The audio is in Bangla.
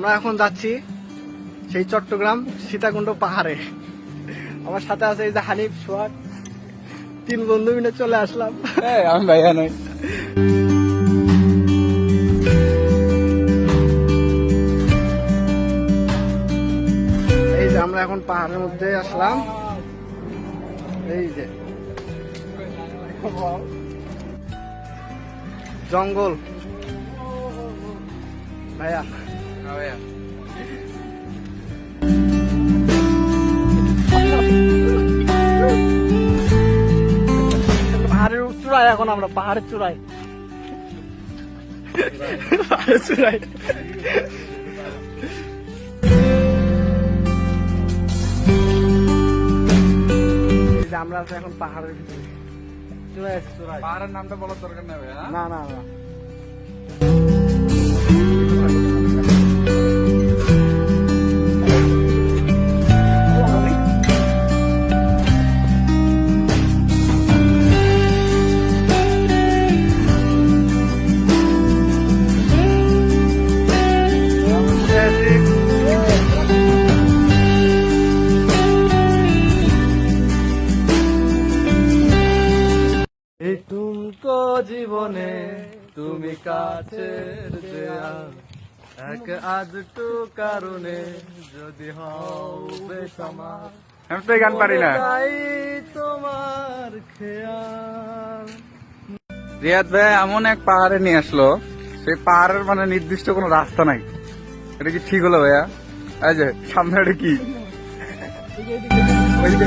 আমরা এখন যাচ্ছি সেই চট্টগ্রাম সীতাকুণ্ড পাহাড়ে। আমার সাথে আছে এই যে হানিফ, সোহাগ, 3 বন্ধু মিলে চলে আসলাম। আমি ভাইয়া নই। এই যে আমরা এখন পাহাড়ের মধ্যে আসলাম। এই যে জঙ্গল ভাইয়া। পাহাড়ের চূড়ায় এখন আমরা, পাহাড়ের চূড়ায়। পাহাড়ের চূড়ায় আমরা আছি এখন পাহাড়ের ভিতরে। চূড়ায় আছি, চূড়ায়। পাহাড়ের নামটা বলার দরকার নেই ভাইয়া। না না না, এই তুমকো জীবনে তুমি কাছের এক আধটু কারণে যদি হও বেসামার, আমি তো এই গান পারি না। তাই তোমার খেয়াল। রিয়াদ ভাই এমন এক পাহাড়ে নিয়ে আসলো, সেই পাহাড়ের মানে নির্দিষ্ট কোনো রাস্তা নাই। এটা কি ঠিক হলো ভাইয়া? এই যে সামনে এটা কি? ওইদিকে